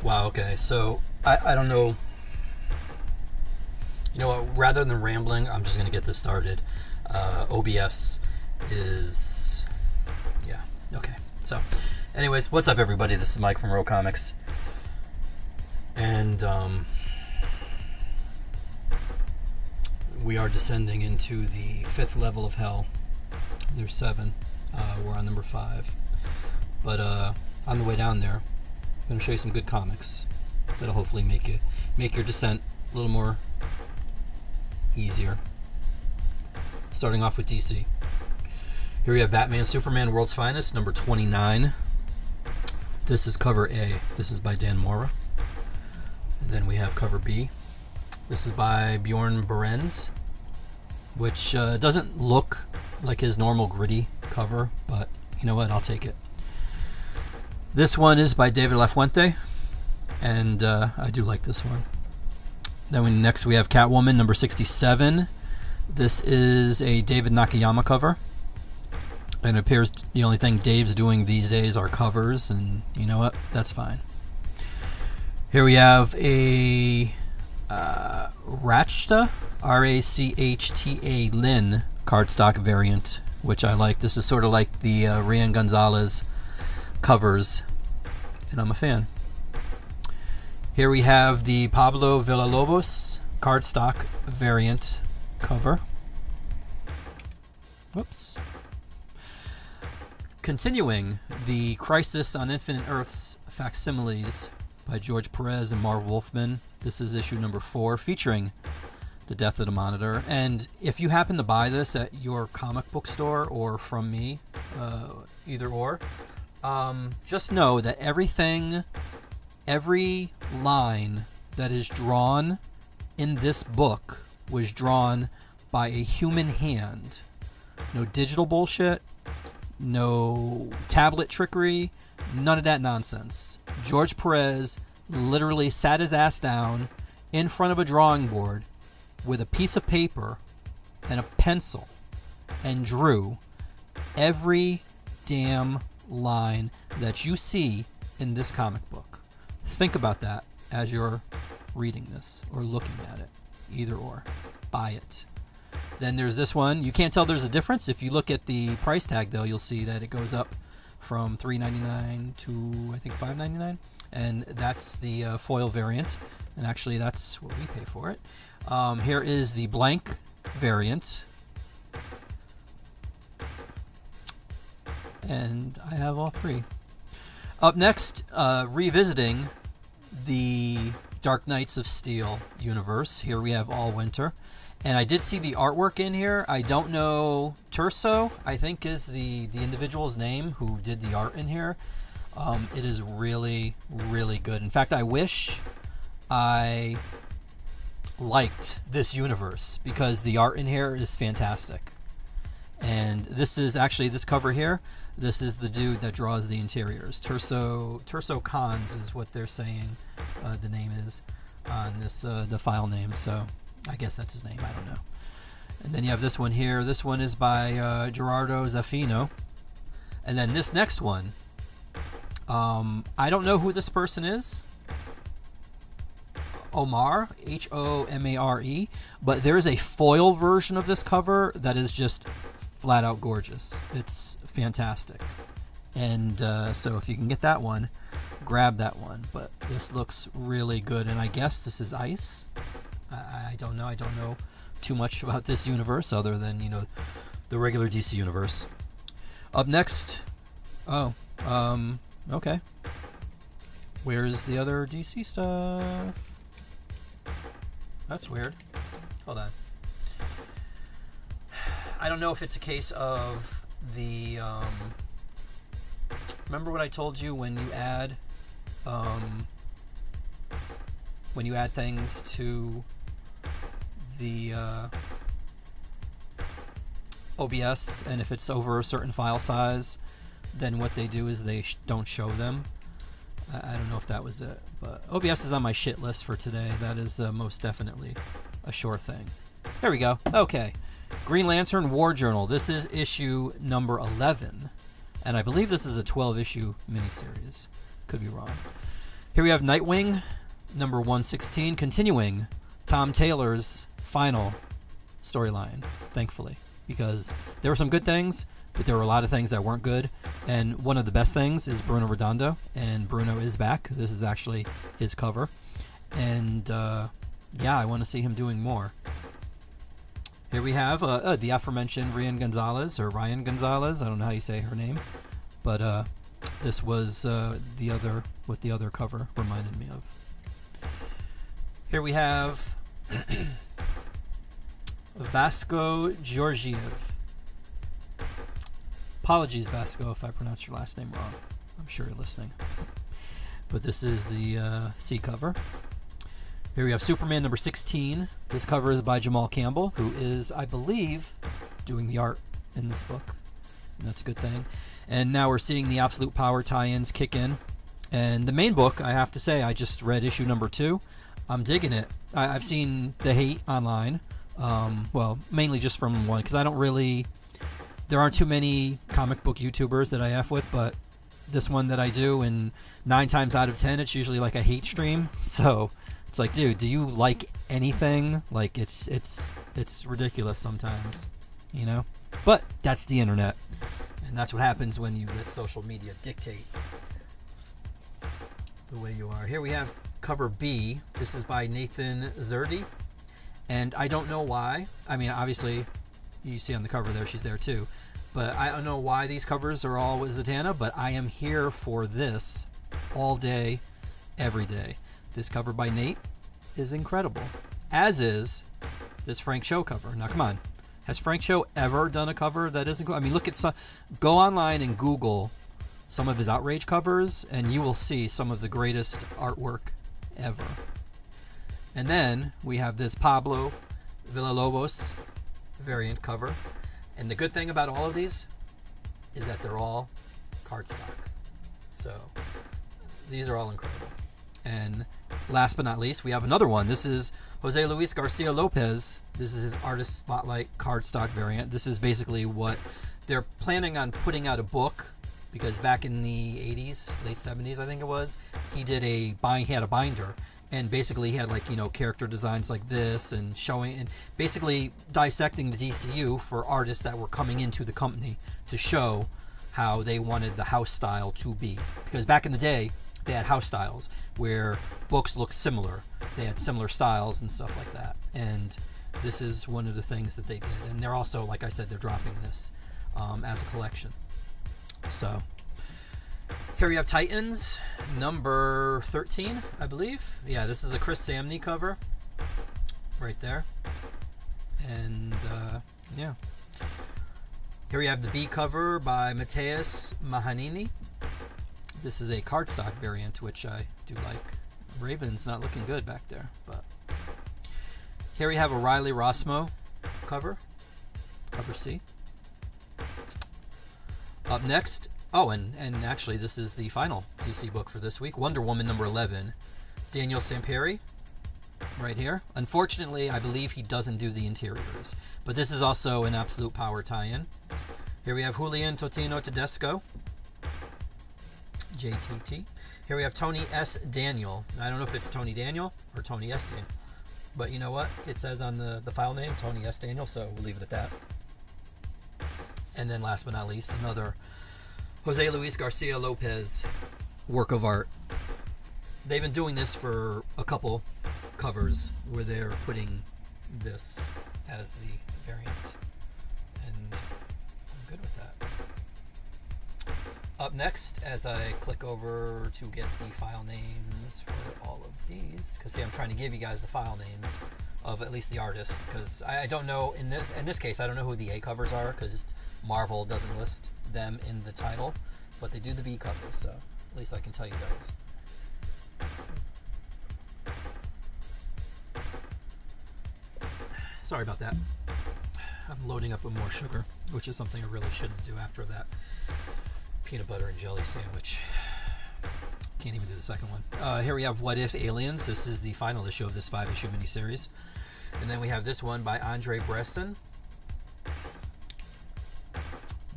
Wow, okay. So, I don't know. You know what? Rather than rambling, I'm just going to get this started. OBS is. Yeah, okay. So, anyways, what's up, everybody? This is Mike from Row Comics. And we are descending into the 5th level of hell. There's 7. We're on number 5. But on the way down there, I'm going to show you some good comics that'll hopefully make your descent a little more easier. Starting off with DC. Here we have Batman Superman World's Finest, number 29. This is cover A. This is by Dan Mora. And then we have cover B. This is by Bjorn Berens, which doesn't look like his normal gritty cover, but you know what? I'll take it. This one is by David Lafuente, and I do like this one. Then next we have Catwoman, number 67. This is a David Nakayama cover. And it appears the only thing Dave's doing these days are covers, and you know what? That's fine. Here we have a Rachta, R-A-C-H-T-A Lin cardstock variant, which I like. This is sort of like the Rian Gonzalez covers, and I'm a fan. Here we have the Pablo Villalobos cardstock variant cover. Whoops. Continuing, the Crisis on Infinite Earths facsimiles by George Perez and Marv Wolfman. This is issue number 4, featuring The Death of the Monitor. And if you happen to buy this at your comic book store or from me, either or, just know that every line that is drawn in this book was drawn by a human hand. No digital bullshit, no tablet trickery, none of that nonsense. George Perez literally sat his ass down in front of a drawing board with a piece of paper and a pencil and drew every damn line that you see in this comic book. Think about that as you're reading this or looking at it. Either or. Buy it. Then there's this one. You can't tell there's a difference. If you look at the price tag, though, you'll see that it goes up from $3.99 to, I think, $5.99. And that's the foil variant. And actually, that's what we pay for it. Here is the blank variant. And I have all 3. Up next, revisiting the Dark Knights of Steel universe. Here we have All Winter. And I did see the artwork in here. I don't know. Turso, I think, is the individual's name who did the art in here. It is really, really good. In fact, I wish I liked this universe because the art in here is fantastic. And this is actually, this cover here, this is the dude that draws the interiors. Turso Cons is what they're saying the name is on this, the file name. So I guess that's his name. I don't know. And then you have this one here. This one is by Gerardo Zaffino. And then this next one, I don't know who this person is. Omar, H-O-M-A-R-E. But there is a foil version of this cover that is just flat out gorgeous. It's fantastic. And so if you can get that one, grab that one. But this looks really good. And I guess this is ice. I don't know. I don't know too much about this universe other than, you know, the regular DC universe. Up next. Oh, okay. Where's the other DC stuff? That's weird. Hold on. I don't know if it's a case of the, remember what I told you when you add things to the OBS, and if it's over a certain file size, then what they do is they don't show them. I don't know if that was it, but OBS is on my shit list for today. That is most definitely a sure thing. There we go. Okay. Green Lantern War Journal. This is issue number 11, and I believe this is a 12-issue miniseries. Could be wrong. Here we have Nightwing, number 116, continuing Tom Taylor's final storyline, thankfully, because there were some good things, but there were a lot of things that weren't good. And one of the best things is Bruno Redondo, and Bruno is back. This is actually his cover. And yeah, I want to see him doing more. Here we have the aforementioned Ryan Gonzalez, or Ryan Gonzalez. I don't know how you say her name, but this was what the other cover reminded me of. Here we have Vasco Georgiev. Apologies, Vasco, if I pronounced your last name wrong. I'm sure you're listening. But this is the C cover. Here we have Superman number 16. This cover is by Jamal Campbell, who is, I believe, doing the art in this book. And that's a good thing. And now we're seeing the Absolute Power tie-ins kick in. And the main book, I have to say, I just read issue number 2. I'm digging it. I've seen the hate online. Well, mainly just from one, because I don't really... There aren't too many comic book YouTubers that I F with, but this one that I do, and 9 times out of 10, it's usually like a hate stream. So... It's like, dude, do you like anything? Like, it's ridiculous sometimes, you know? But that's the internet. And that's what happens when you let social media dictate the way you are. Here we have cover B. This is by Nathan Zerdy. And I don't know why. I mean, obviously, you see on the cover there, she's there too. But I don't know why these covers are all with Zatanna, but I am here for this all day, every day. This cover by Nate is incredible, as is this Frank Show cover. Now, come on. Has Frank Show ever done a cover that isn't cool? I mean, look at some... Go online and Google some of his Outrage covers, and you will see some of the greatest artwork ever. And then we have this Pablo Villalobos variant cover. And the good thing about all of these is that they're all cardstock. So, these are all incredible. And last but not least, we have another one. This is Jose Luis Garcia Lopez. This is his Artist Spotlight cardstock variant. This is basically what they're planning on putting out a book, because back in the 80s, late 70s, I think it was, he had a binder, and basically he had, like, you know, character designs like this, and showing and basically dissecting the DCU for artists that were coming into the company to show how they wanted the house style to be. Because back in the day, they had house styles where books looked similar. They had similar styles and stuff like that. And this is one of the things that they did. And they're also, like I said, they're dropping this as a collection. So here we have Titans, number 13, I believe. Yeah, this is a Chris Samney cover right there. And yeah. Here we have the B cover by Mateus Mahanini. This is a cardstock variant, which I do like. Raven's not looking good back there, but here we have a Riley Rossmo cover C. Up next, and actually this is the final DC book for this week, Wonder Woman number 11, Daniel Samperi, right here. Unfortunately, I believe he doesn't do the interiors, but this is also an Absolute Power tie-in. Here we have Julian Totino Tedesco, JTT. Here we have Tony S. Daniel. I don't know if it's Tony Daniel or Tony S. Daniel, but you know what? It says on the file name Tony S. Daniel, so we'll leave it at that. And then last but not least, another Jose Luis Garcia Lopez work of art. They've been doing this for a couple covers where they're putting this as the variant, and I'm good with that. Up next, as I click over to get the file names for all of these, because see, I'm trying to give you guys the file names of at least the artists, because I don't know, in this case, I don't know who the A covers are, because Marvel doesn't list them in the title, but they do the B covers, so at least I can tell you those. Sorry about that. I'm loading up with more sugar, which is something I really shouldn't do after that peanut butter and jelly sandwich. Can't even do the second one. Here we have What If Aliens. This is the final issue of this 5-issue miniseries. And then we have this one by Andre Bresson.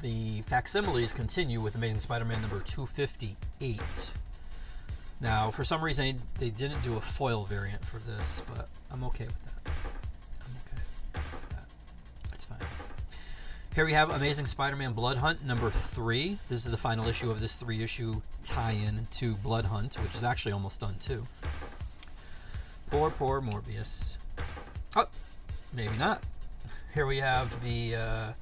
The facsimiles continue with Amazing Spider-Man number 258. Now, for some reason, they didn't do a foil variant for this, but I'm okay with that. I'm okay with that. It's fine. Here we have Amazing Spider-Man Blood Hunt number 3. This is the final issue of this 3-issue tie-in to Blood Hunt, which is actually almost done too. Poor Morbius. Oh, maybe not. Here we have the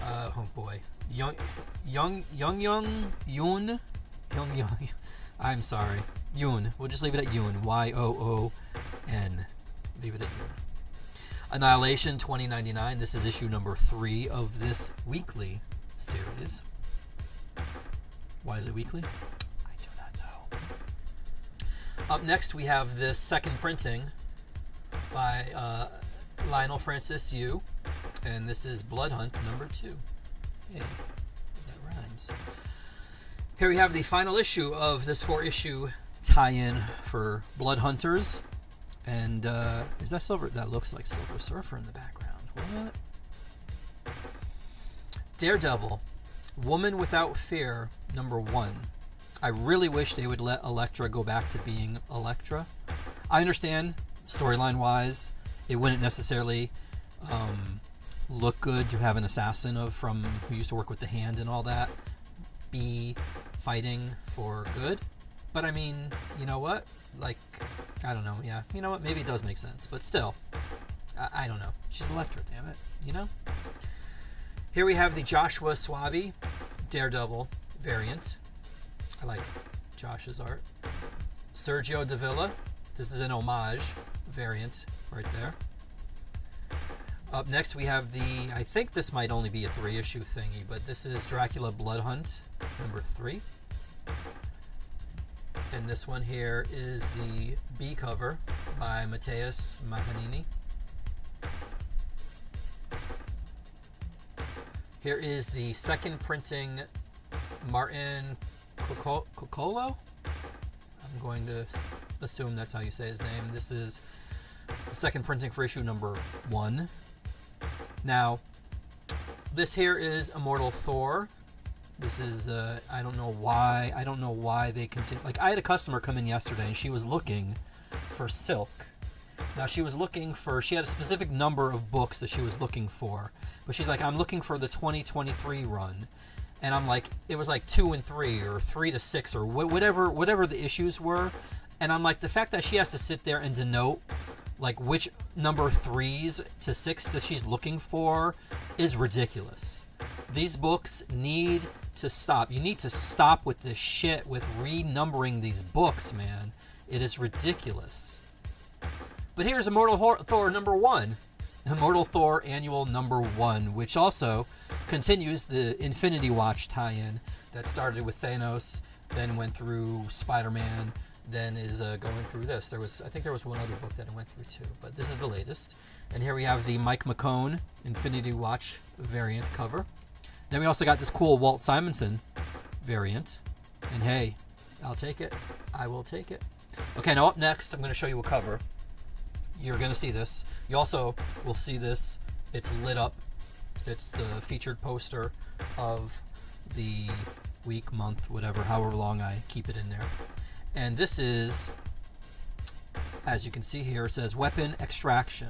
oh boy, Yoon. I'm sorry, Yoon. We'll just leave it at Yoon. Y-O-O-N. Leave it at Yoon. Annihilation 2099. This is issue number 3 of this weekly series. Why is it weekly? I do not know. Up next, we have this second printing by Lionel Francis Yu, and this is Blood Hunt number 2. Hey, that rhymes. Here we have the final issue of this 4-issue tie-in for Blood Hunters. And is that Silver? That looks like Silver Surfer in the background. What? Daredevil, Woman Without Fear, number 1. I really wish they would let Elektra go back to being Elektra. I understand, storyline-wise, it wouldn't necessarily look good to have an assassin from who used to work with the Hand and all that be fighting for good. But I mean, you know what? Like, I don't know. Yeah, you know what? Maybe it does make sense, but still, I don't know. She's Elektra, damn it. You know. Here we have the Joshua Suave Daredevil variant. I like Josh's art. Sergio Davila. This is an homage variant right there. Up next, we have the. I think this might only be a 3-issue thingy, but this is Dracula Blood Hunt number 3. And this one here is the B cover by Mateus Mahanini. Here is the second printing Martin Coccolo. I'm going to assume that's how you say his name. This is the second printing for issue number 1. Now, this here is Immortal Thor. This is, I don't know why they continue. Like, I had a customer come in yesterday and she was looking for Silk. Now, she had a specific number of books that she was looking for. But she's like, I'm looking for the 2023 run. And I'm like, it was like 2 and 3 or 3 to 6 or whatever the issues were. And I'm like, the fact that she has to sit there and denote like which number 3s to 6s that she's looking for is ridiculous. These books need to stop. You need to stop with this shit with renumbering these books, man. It is ridiculous. But here's Immortal Thor number 1. Immortal Thor Annual number 1, which also continues the Infinity Watch tie-in that started with Thanos, then went through Spider-Man, then is going through this. I think there was one other book that it went through too, but this is the latest. And here we have the Mike McCone Infinity Watch variant cover. Then we also got this cool Walt Simonson variant. And hey, I'll take it. I will take it. Okay, now up next, I'm going to show you a cover. You're going to see this. You also will see this. It's lit up. It's the featured poster of the week, month, whatever, however long I keep it in there. And this is, as you can see here, it says Weapon Extraction.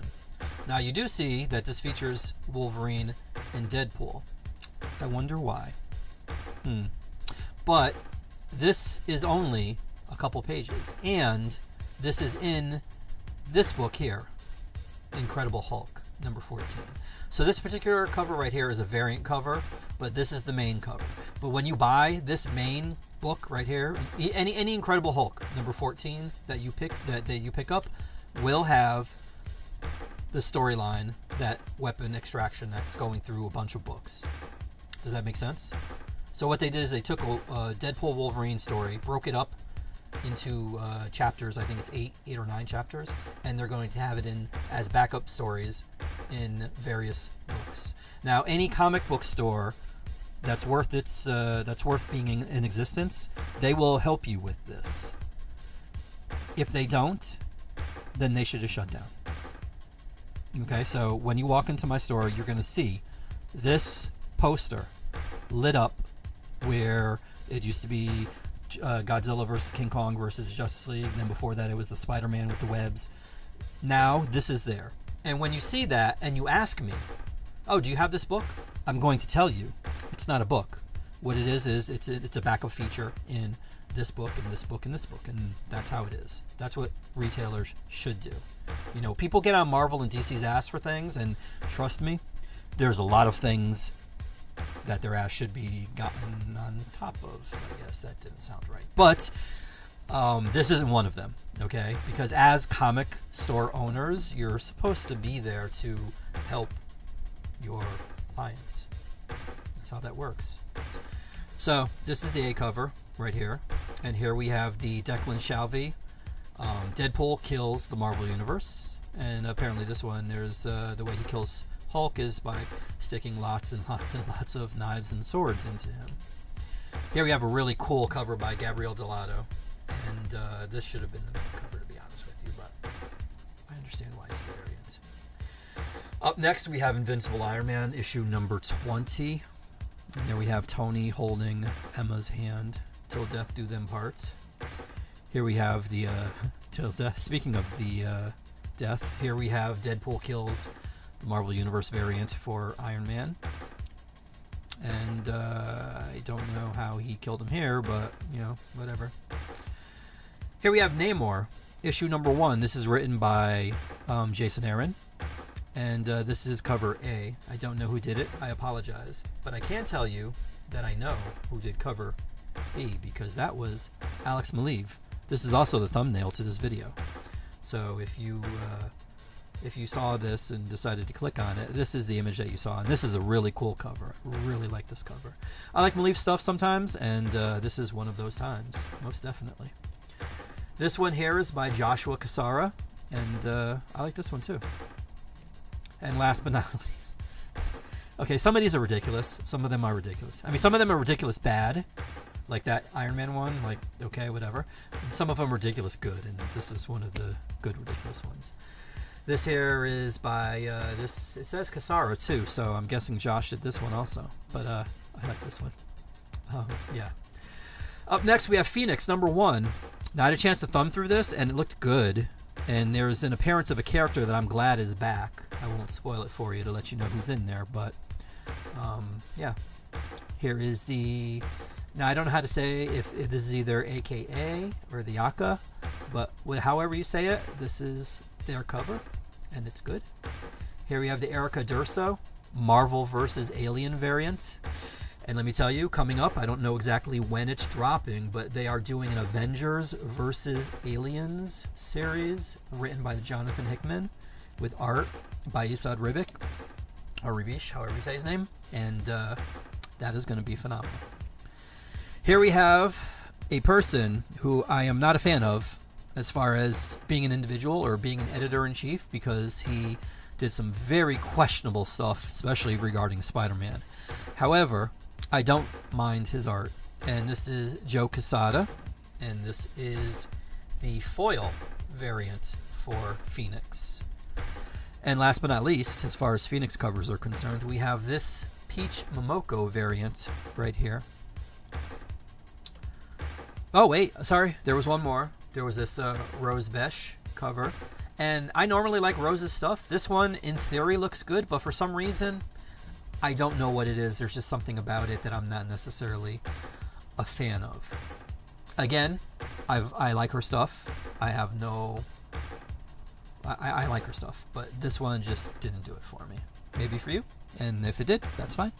Now you do see that this features Wolverine and Deadpool. I wonder why. But this is only a couple pages, and this is in this book here, Incredible Hulk, number 14. So this particular cover right here is a variant cover, but this is the main cover. But when you buy this main book right here, any Incredible Hulk, number 14 that you pick up, will have the storyline, that Weapon Extraction that's going through a bunch of books. Does that make sense? So what they did is they took a Deadpool Wolverine story, broke it up into chapters. I think it's 8 or 9 chapters, and they're going to have it in as backup stories in various books. Now, any comic book store that's worth being in existence, they will help you with this. If they don't, then they should have shut down. Okay, so when you walk into my store, you're going to see this poster lit up where it used to be Godzilla versus King Kong versus Justice League. And then before that, it was the Spider-Man with the webs. Now, this is there. And when you see that and you ask me, oh, do you have this book? I'm going to tell you, it's not a book. What it is it's a backup feature in this book and this book and this book. And that's how it is. That's what retailers should do. You know, people get on Marvel and DC's ass for things, and trust me, there's a lot of things that their ass should be gotten on top of. I guess that didn't sound right. But this isn't one of them, okay? Because as comic store owners, you're supposed to be there to help your clients. That's how that works. So this is the A cover right here. And here we have the Declan Shalvey. Deadpool kills the Marvel Universe. And apparently this one, there's the way he kills Hulk is by sticking lots and lots and lots of knives and swords into him. Here we have a really cool cover by Gabriel Delato. And this should have been the main cover, to be honest with you, but I understand why it's the variant. Up next, we have Invincible Iron Man, issue number 20. And there we have Tony holding Emma's hand, till death do them part. Here we have the, till death, speaking of the death, here we have Deadpool kills the Marvel Universe variant for Iron Man. And I don't know how he killed him here, but, you know, whatever. Here we have Namor, issue number 1. This is written by Jason Aaron. And this is cover A. I don't know who did it. I apologize. But I can tell you that I know who did cover B, because that was Alex Maleev. This is also the thumbnail to this video. So if you saw this and decided to click on it, this is the image that you saw. And this is a really cool cover. I really like this cover. I like Maleev stuff sometimes, and this is one of those times. Most definitely. This one here is by Joshua Cassara, and I like this one too. And last but not least, okay, some of these are ridiculous. Some of them are ridiculous. I mean, some of them are ridiculous bad, like that Iron Man one, like, okay, whatever. And some of them are ridiculous good, and this is one of the good ridiculous ones. This here is by, it says Cassara too, so I'm guessing Josh did this one also. But I like this one. Yeah. Up next, we have Phoenix, number 1. Now, I had a chance to thumb through this, and it looked good. And there's an appearance of a character that I'm glad is back. I won't spoil it for you to let you know who's in there, but yeah. Here is the... Now, I don't know how to say if this is either AKA or the Aka, but however you say it, this is their cover, and it's good. Here we have the Erica Durso Marvel vs. Alien variant. And let me tell you, coming up, I don't know exactly when it's dropping, but they are doing an Avengers versus Aliens series written by Jonathan Hickman with art by Esad Ribic, or Ribish, however you say his name. And that is going to be phenomenal. Here we have a person who I am not a fan of as far as being an individual or being an editor-in-chief, because he did some very questionable stuff, especially regarding Spider-Man. However, I don't mind his art. And this is Joe Quesada, and this is the foil variant for Phoenix. And last but not least, as far as Phoenix covers are concerned, we have this Peach Momoko variant right here. Oh wait, sorry, there was one more. There was this Rose Besh cover. And I normally like Rose's stuff. This one, in theory, looks good, but for some reason, I don't know what it is. There's just something about it that I'm not necessarily a fan of. Again, I like her stuff. I like her stuff, but this one just didn't do it for me. Maybe for you, and if it did, that's fine.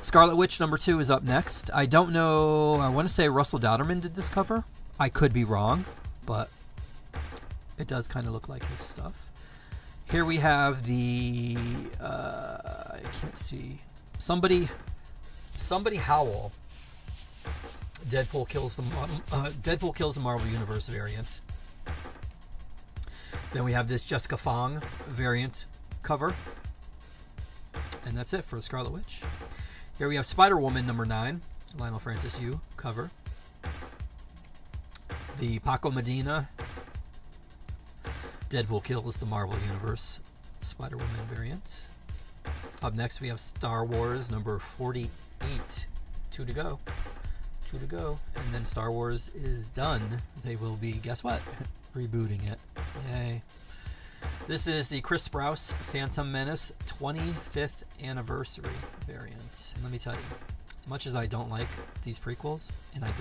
Scarlet Witch number 2 is up next. I don't know, I want to say Russell Dowderman did this cover. I could be wrong, but it does kind of look like his stuff. Here we have the, I can't see, somebody Howell. Deadpool kills the Marvel Universe variant. Then we have this Jessica Fong variant cover. And that's it for the Scarlet Witch. Here we have Spider-Woman number 9, Lionel Francis Yu cover. The Paco Medina Deadpool kills the Marvel Universe Spider-Woman variant. Up next we have Star Wars number 48. 2 to go. 2 to go. And then Star Wars is done. They will be, guess what? Rebooting it. Yay. This is the Chris Sprouse Phantom Menace 25th anniversary variant. And let me tell you, as much as I don't like these prequels, and I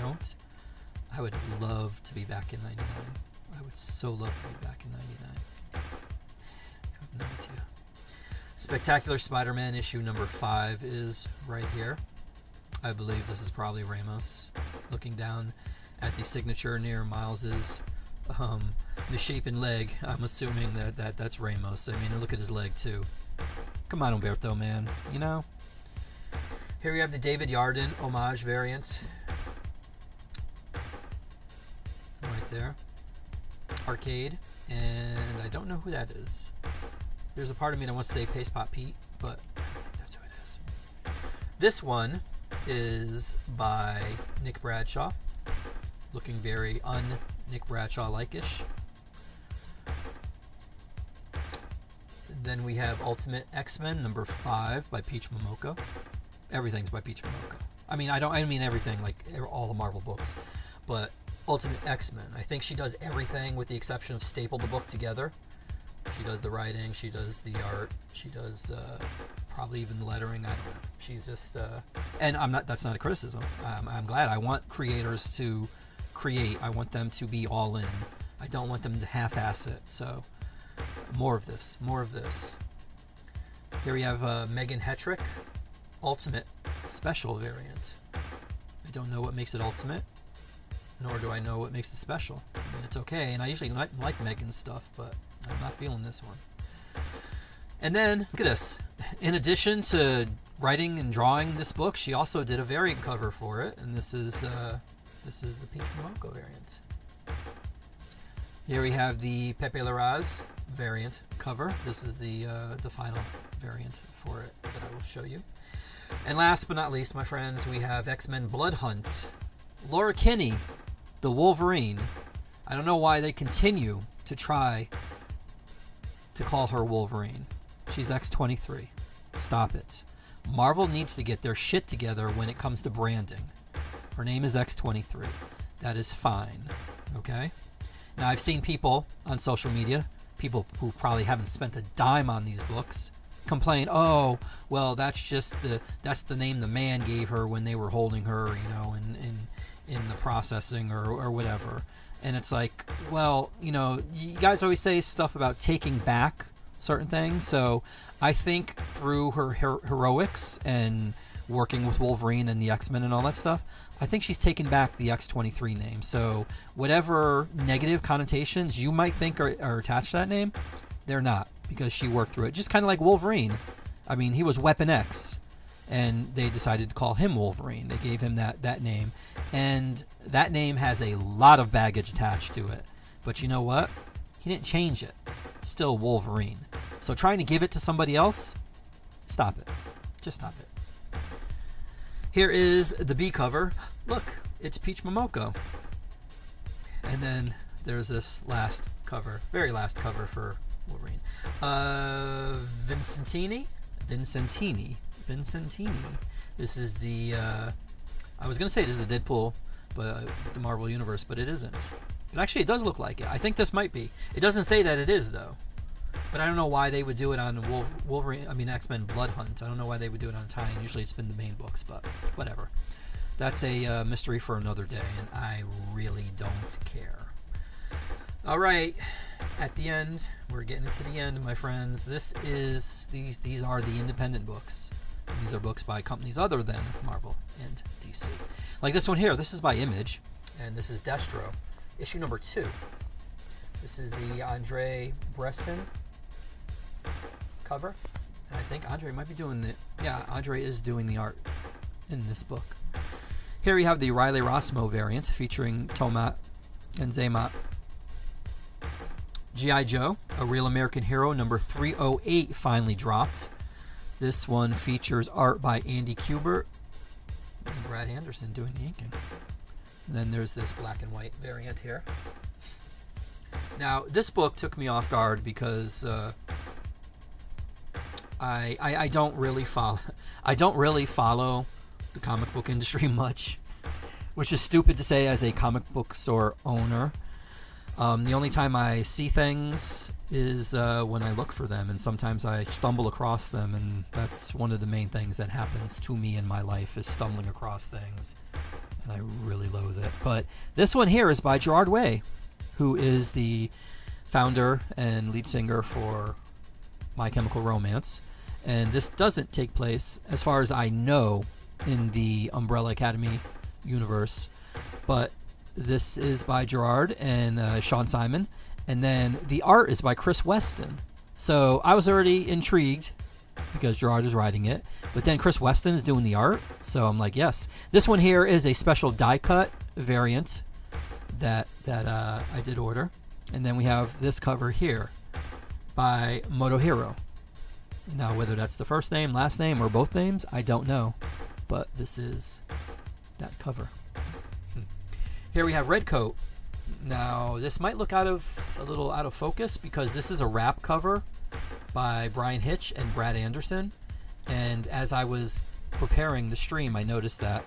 would love to be back in 99. I would so love to be back in 99. I have no idea. Spectacular Spider-Man issue number 5 is right here. I believe this is probably Ramos looking down at the signature near Miles's misshapen leg. I'm assuming that's Ramos. I mean, look at his leg too. Come on, Umberto, man. You know. Here we have the David Yarden homage variant. Right there. Arcade. And I don't know who that is. There's a part of me that wants to say Paste Pot Pete, but I think that's who it is. This one is by Nick Bradshaw. Looking very un-Nick Bradshaw-like-ish. Then we have Ultimate X-Men number 5 by Peach Momoko. Everything's by Peach Momoko. I mean, I mean everything, like all the Marvel books, but Ultimate X-Men. I think she does everything with the exception of staple the book together. She does the writing, she does the art, she does probably even the lettering. I don't know. She's just, and that's not a criticism. I'm glad. I want creators to create. I want them to be all in. I don't want them to half-ass it. So, more of this. More of this. Here we have Megan Hetrick, Ultimate Special variant. I don't know what makes it Ultimate, nor do I know what makes it special. I mean, it's okay, and I usually like Megan's stuff, but I'm not feeling this one. And then, look at this. In addition to writing and drawing this book, she also did a variant cover for it, and this is the Peach Momoko variant. Here we have the Pepe Larraz variant cover. This is the final variant for it that I will show you. And last but not least, my friends, we have X-Men Blood Hunt. Laura Kinney, the Wolverine. I don't know why they continue to try to call her Wolverine. She's X-23. Stop it. Marvel needs to get their shit together when it comes to branding. Her name is X-23. That is fine. Okay? Now, I've seen people on social media, people who probably haven't spent a dime on these books, complain, oh, well, that's the name the man gave her when they were holding her, you know, in the processing or whatever. And it's like, well, you know, you guys always say stuff about taking back certain things. So I think through her heroics and working with Wolverine and the X-Men and all that stuff, I think she's taken back the X-23 name. So whatever negative connotations you might think are attached to that name, they're not, because she worked through it. Just kind of like Wolverine. I mean, he was Weapon X, and they decided to call him Wolverine. They gave him that name. And that name has a lot of baggage attached to it. But you know what? He didn't change it. It's still Wolverine. So trying to give it to somebody else, stop it. Just stop it. Here is the B cover. Look, it's Peach Momoko. And then there's this last cover, very last cover for Wolverine. Vincentini. This is the, I was going to say this is Deadpool, but the Marvel Universe, but it isn't. But actually, it does look like it. I think this might be. It doesn't say that it is, though. But I don't know why they would do it on Wolverine. I mean, X-Men Blood Hunt. I don't know why they would do it on tie-in. Usually it's been the main books, but whatever. That's a mystery for another day, and I really don't care. All right, at the end, we're getting to the end, my friends. These are the independent books. These are books by companies other than Marvel and DC. Like this one here. This is by Image, and this is Destro, issue number 2. This is the Andre Bresson cover. And I think Andre might be doing it. Yeah, Andre is doing the art in this book. Here we have the Riley Rossmo variant featuring Tomat and Zaymot. G.I. Joe, A Real American Hero, number 308 finally dropped. This one features art by Andy Kubert and Brad Anderson doing the inking. And then there's this black and white variant here. Now, this book took me off guard because I don't really follow the comic book industry much, which is stupid to say as a comic book store owner. The only time I see things is when I look for them, and sometimes I stumble across them, and that's one of the main things that happens to me in my life is stumbling across things, and I really loathe it. But this one here is by Gerard Way, who is the founder and lead singer for My Chemical Romance, and this doesn't take place, as far as I know, in the Umbrella Academy universe, but this is by Gerard and Sean Simon, and then the art is by Chris Weston. So I was already intrigued because Gerard is writing it, but then Chris Weston is doing the art, so I'm like, yes. This one here is a special die cut variant that I did order, and then we have this cover here by Motohiro. Now, whether that's the first name, last name, or both names, I don't know, but this is that cover. Here we have Redcoat. Now, this might look a little out of focus because this is a wrap cover by Brian Hitch and Brad Anderson. And as I was preparing the stream, I noticed that,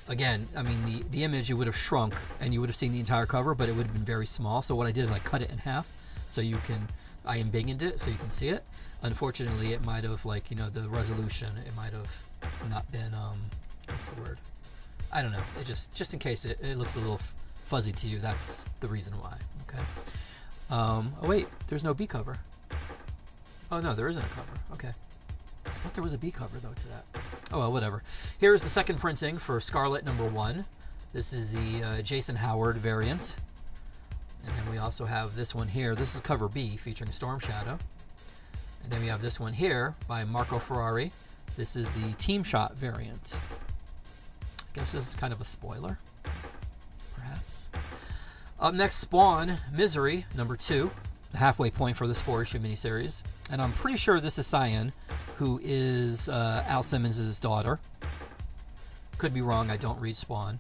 again, I mean, the image, it would have shrunk and you would have seen the entire cover, but it would have been very small. So what I did is I cut it in half so I embiggened it so you can see it. Unfortunately, it might have, the resolution, it might have not been, what's the word? I don't know. It just in case it looks a little fuzzy to you, that's the reason why. Okay. Oh wait, there's no B cover. Oh no, there isn't a cover. Okay. I thought there was a B cover though to that. Oh well, whatever. Here is the second printing for Scarlet #1. This is the Jason Howard variant, and then we also have this one here. This is cover B featuring Storm Shadow, and then we have this one here by Marco Ferrari. This is the Team Shot variant. I guess this is kind of a spoiler, perhaps. Up next, Spawn Misery #2, the halfway point for this 4-issue miniseries. And I'm pretty sure this is Cyan, who is Al Simmons' daughter. Could be wrong, I don't read Spawn.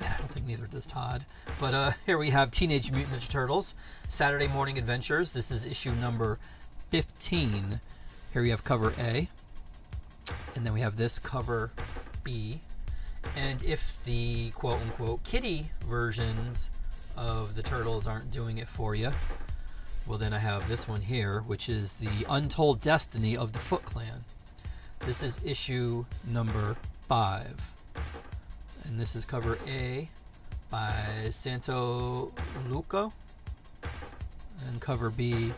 I don't think neither does Todd. But here we have Teenage Mutant Ninja Turtles, Saturday Morning Adventures. This is issue number 15. Here we have cover A. And then we have this cover B. And if the quote-unquote kiddie versions of the Turtles aren't doing it for you, well, then I have this one here, which is the Untold Destiny of the Foot Clan. This is issue number 5. And this is cover A by Santo Luco. And cover B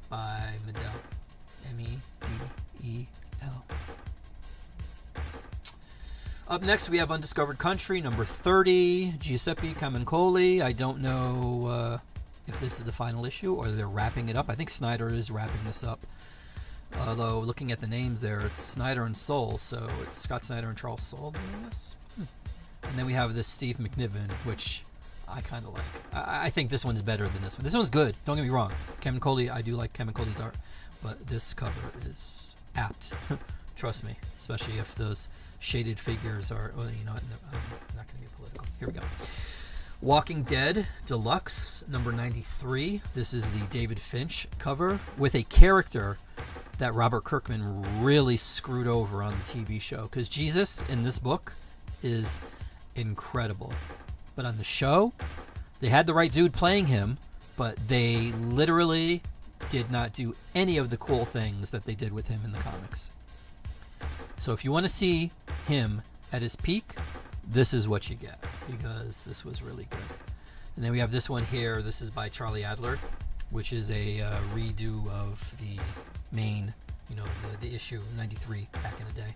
by Medel. M-E-D-E-L. Up next, we have Undiscovered Country, number 30, Giuseppe Camuncoli. I don't know if this is the final issue or they're wrapping it up. I think Snyder is wrapping this up. Although, looking at the names there, it's Snyder and Soule, so it's Scott Snyder and Charles Soule doing this. And then we have this Steve McNiven, which I kind of like. I think this one's better than this one. This one's good, don't get me wrong. Camuncoli, I do like Camuncoli's art, but this cover is apt. Trust me, especially if those shaded figures are, well, you know what, I'm not going to get political. Here we go. Walking Dead Deluxe, number 93. This is the David Finch cover with a character that Robert Kirkman really screwed over on the TV show. Because Jesus in this book is incredible. But on the show, they had the right dude playing him, but they literally did not do any of the cool things that they did with him in the comics. So if you want to see him at his peak, this is what you get, because this was really good. And then we have this one here. This is by Charlie Adler, which is a redo of the main, the issue 93 back in the day.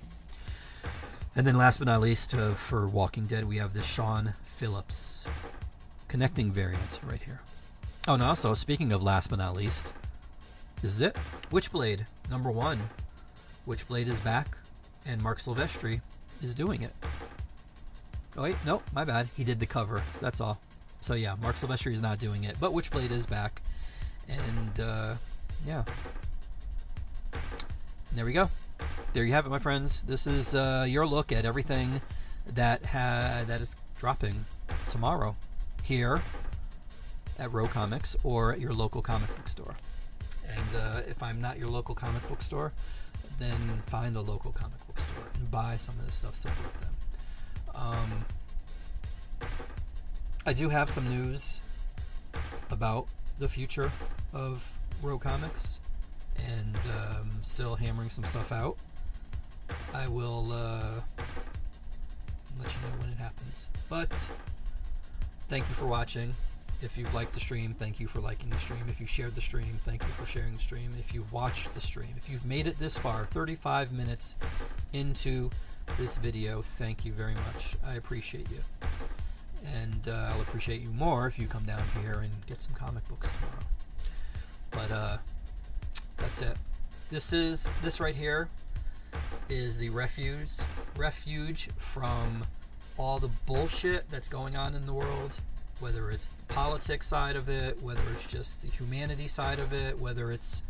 And then last but not least, for Walking Dead, we have the Sean Phillips connecting variant right here. Oh, no, so speaking of last but not least, this is it. Witchblade, number 1. Witchblade is back, and Mark Silvestri is doing it. Oh, wait, no, my bad. He did the cover, that's all. So, yeah, Mark Silvestri is not doing it, but Witchblade is back. And, yeah. And there we go. There you have it, my friends. This is your look at everything that is dropping tomorrow here at Row Comics or at your local comic book store. And if I'm not your local comic book store, then find a local comic book store and buy some of this stuff, support them. I do have some news about the future of Rogue Comics, and still hammering some stuff out. I will let you know when it happens. But thank you for watching. If you've liked the stream, thank you for liking the stream. If you shared the stream, thank you for sharing the stream. If you've watched the stream, if you've made it this far, 35 minutes into this video, thank you very much. I appreciate you. And I'll appreciate you more if you come down here and get some comic books tomorrow. But that's it. This right here is the refuge from all the bullshit that's going on in the world, whether it's the politics side of it, whether it's just the humanity side of it, whether it's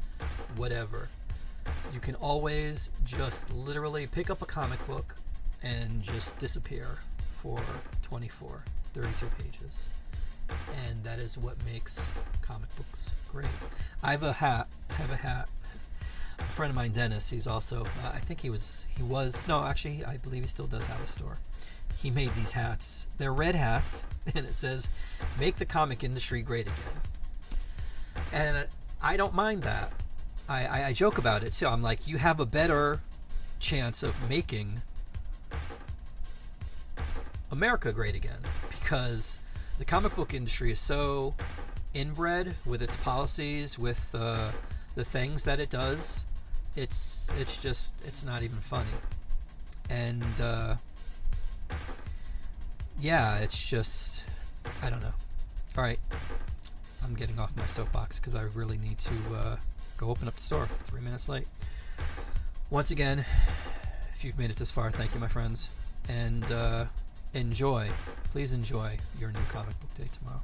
whatever. You can always just literally pick up a comic book and just disappear for 32 pages. And that is what makes comic books great. I have a hat. A friend of mine, Dennis, he's also, I believe he still does have a store. He made these hats. They're red hats, and it says, "Make the comic industry great again." And I don't mind that. I joke about it too. I'm like, you have a better chance of making America great again, because the comic book industry is so inbred with its policies, with the things that it does. It's not even funny. And yeah, it's just, I don't know. All right, I'm getting off my soapbox because I really need to go open up the store. 3 minutes late. Once again, if you've made it this far, thank you, my friends. And please enjoy your new comic book day tomorrow.